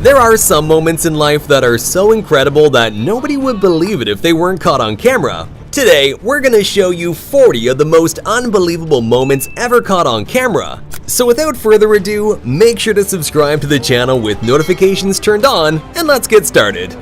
There are some moments in life that are so incredible that nobody would believe it if they weren't caught on camera. Today, we're gonna show you 40 of the most unbelievable moments ever caught on camera. So without further ado, make sure to subscribe to the channel with notifications turned on, and let's get started.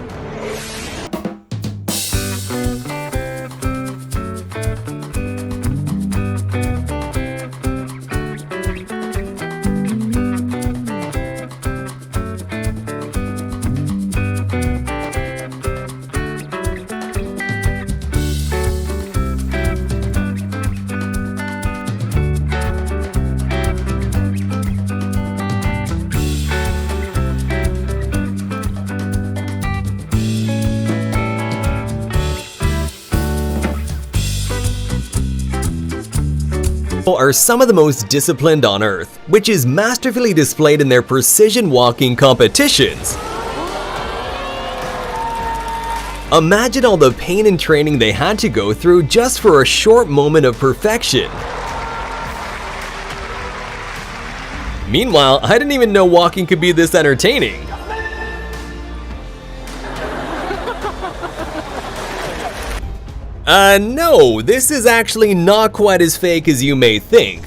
Are some of the most disciplined on Earth, which is masterfully displayed in their precision walking competitions. Imagine all the pain and training they had to go through just for a short moment of perfection. Meanwhile, I didn't even know walking could be this entertaining. No, this is actually not quite as fake as you may think.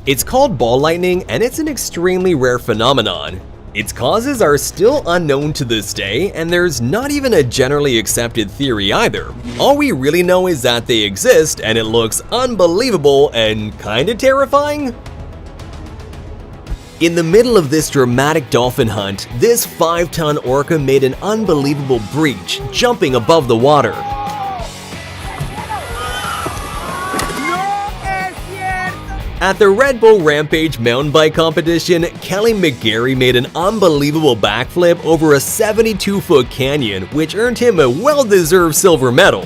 It's called ball lightning, and it's an extremely rare phenomenon. Its causes are still unknown to this day, and there's not even a generally accepted theory either. All we really know is that they exist, and it looks unbelievable and kinda terrifying. In the middle of this dramatic dolphin hunt, this 5-ton orca made an unbelievable breach, jumping above the water. At the Red Bull Rampage mountain bike competition, Kelly McGarry made an unbelievable backflip over a 72-foot canyon, which earned him a well-deserved silver medal.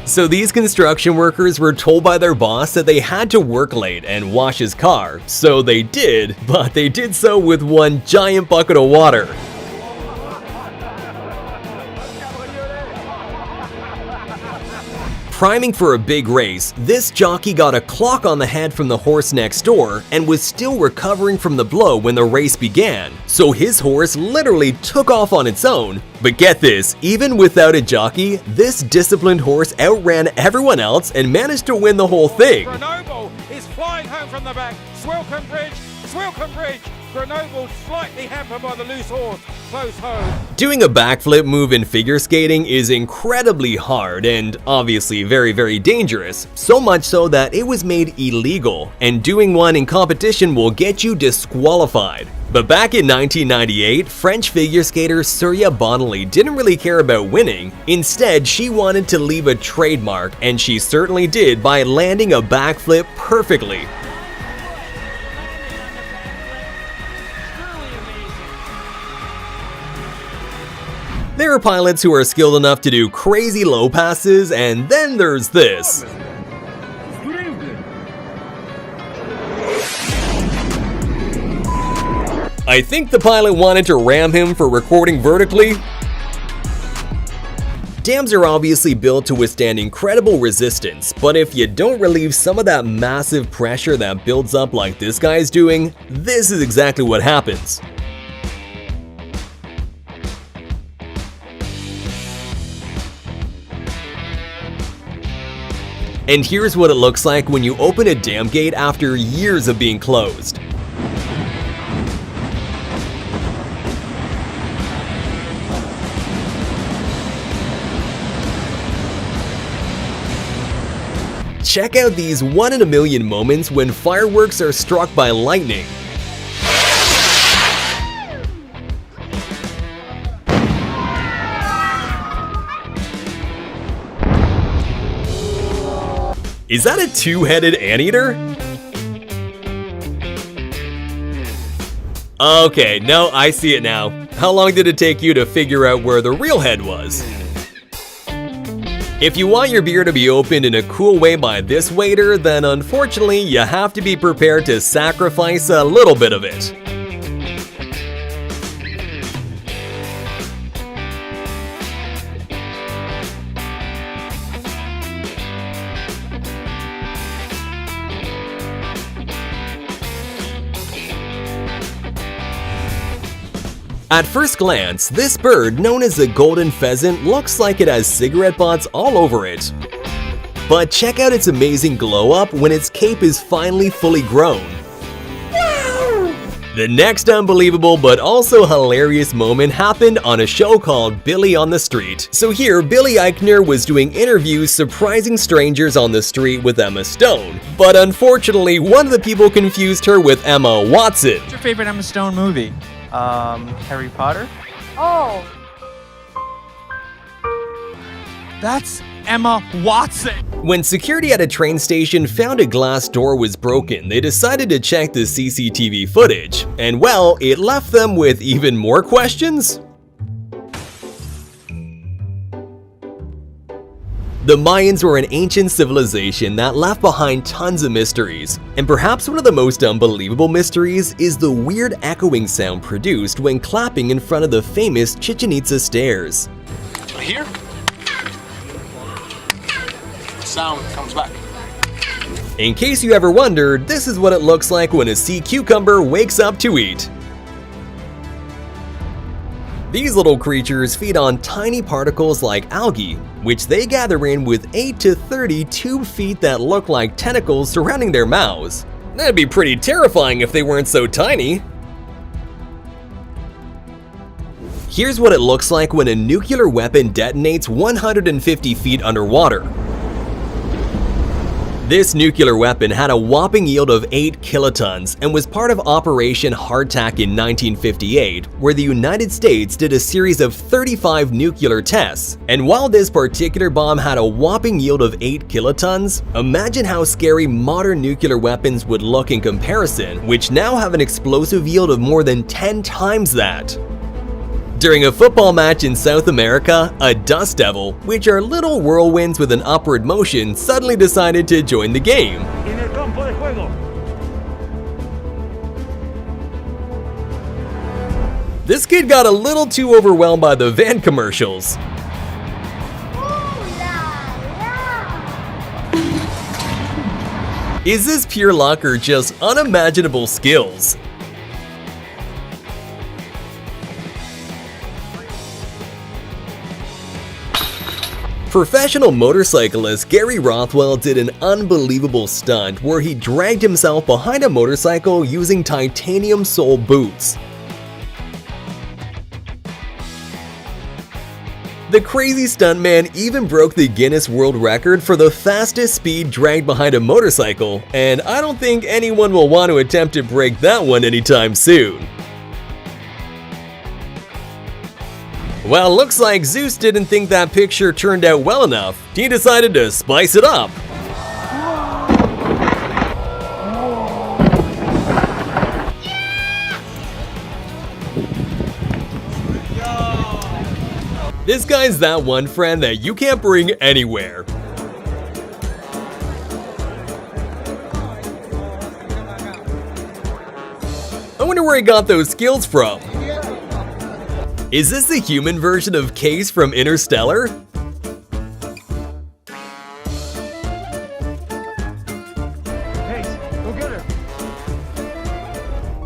So these construction workers were told by their boss that they had to work late and wash his car, so they did, but they did so with one giant bucket of water. Priming for a big race, this jockey got a clock on the head from the horse next door and was still recovering from the blow when the race began, so his horse literally took off on its own. But get this, even without a jockey, this disciplined horse outran everyone else and managed to win the whole thing. Grenoble is flying home from the back. Swilcombe Bridge, Swilcombe Bridge. Grenoble slightly hampered by the loose horse, close home. Doing a backflip move in figure skating is incredibly hard and obviously very dangerous, so much so that it was made illegal, and doing one in competition will get you disqualified. But back in 1998, French figure skater Surya Bonali didn't really care about winning. Instead, she wanted to leave a trademark, and she certainly did by landing a backflip perfectly. There are pilots who are skilled enough to do crazy low passes, and then there's this. I think the pilot wanted to ram him for recording vertically. Dams are obviously built to withstand incredible resistance, but if you don't relieve some of that massive pressure that builds up like this guy's doing, this is exactly what happens. And here's what it looks like when you open a dam gate after years of being closed. Check out these 1 in a million moments when fireworks are struck by lightning. Is that a two-headed anteater? Okay, no, I see it now. How long did it take you to figure out where the real head was? If you want your beer to be opened in a cool way by this waiter, then unfortunately you have to be prepared to sacrifice a little bit of it. At first glance, this bird, known as the golden pheasant, looks like it has cigarette butts all over it. But check out its amazing glow up when its cape is finally fully grown. The next unbelievable but also hilarious moment happened on a show called Billy on the Street. So here, Billy Eichner was doing interviews surprising strangers on the street with Emma Stone. But unfortunately, one of the people confused her with Emma Watson. What's your favorite Emma Stone movie? Harry Potter? Oh, That's Emma Watson. When security at a train station found a glass door was broken, they decided to check the CCTV footage. And well, it left them with even more questions. The Mayans were an ancient civilization that left behind tons of mysteries, and perhaps one of the most unbelievable mysteries is the weird echoing sound produced when clapping in front of the famous Chichen Itza stairs. Here, sound comes back. In case you ever wondered, this is what it looks like when a sea cucumber wakes up to eat. These little creatures feed on tiny particles like algae, which they gather in with 8 to 30 tube feet that look like tentacles surrounding their mouths. That'd be pretty terrifying if they weren't so tiny. Here's what it looks like when a nuclear weapon detonates 150 feet underwater. This nuclear weapon had a whopping yield of 8 kilotons and was part of Operation Hardtack in 1958, where the United States did a series of 35 nuclear tests. And while this particular bomb had a whopping yield of 8 kilotons, imagine how scary modern nuclear weapons would look in comparison, which now have an explosive yield of more than 10 times that. During a football match in South America, a dust devil, which are little whirlwinds with an upward motion, suddenly decided to join the game. En el campo de juego. This kid got a little too overwhelmed by the van commercials. Is this pure luck or just unimaginable skills? Professional motorcyclist Gary Rothwell did an unbelievable stunt where he dragged himself behind a motorcycle using titanium sole boots. The crazy stuntman even broke the Guinness World Record for the fastest speed dragged behind a motorcycle, and I don't think anyone will want to attempt to break that one anytime soon. Well, looks like Zeus didn't think that picture turned out well enough. He decided to spice it up. This guy's that one friend that you can't bring anywhere. I wonder where he got those skills from. Is this the human version of Case from Interstellar?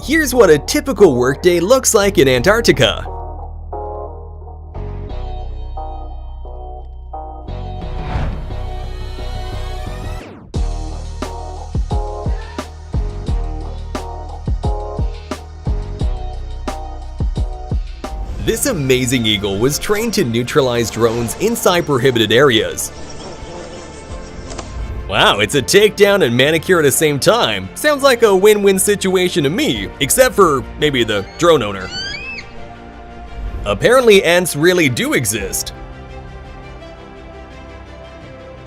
Here's what a typical workday looks like in Antarctica. This amazing eagle was trained to neutralize drones inside prohibited areas. Wow, it's a takedown and manicure at the same time. Sounds like a win-win situation to me, except for maybe the drone owner. Apparently ants really do exist.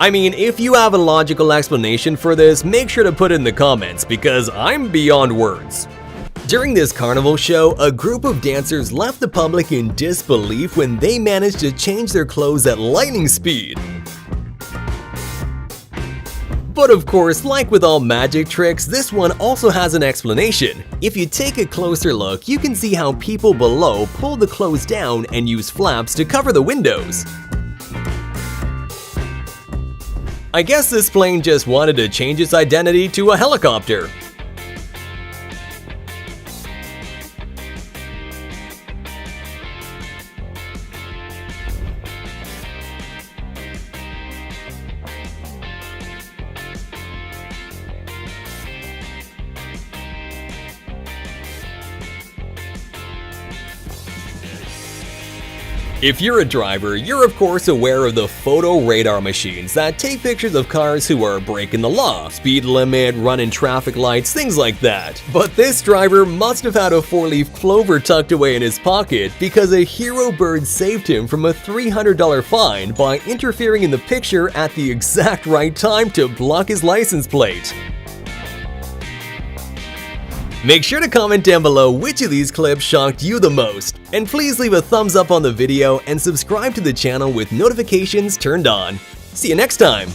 I mean, if you have a logical explanation for this, make sure to put it in the comments because I'm beyond words. During this carnival show, a group of dancers left the public in disbelief when they managed to change their clothes at lightning speed. But of course, like with all magic tricks, this one also has an explanation. If you take a closer look, you can see how people below pull the clothes down and use flaps to cover the windows. I guess this plane just wanted to change its identity to a helicopter. If you're a driver, you're of course aware of the photo radar machines that take pictures of cars who are breaking the law, speed limit, running traffic lights, things like that. But this driver must have had a 4-leaf clover tucked away in his pocket because a hero bird saved him from a $300 fine by interfering in the picture at the exact right time to block his license plate. Make sure to comment down below which of these clips shocked you the most, and please leave a thumbs up on the video and subscribe to the channel with notifications turned on. See you next time!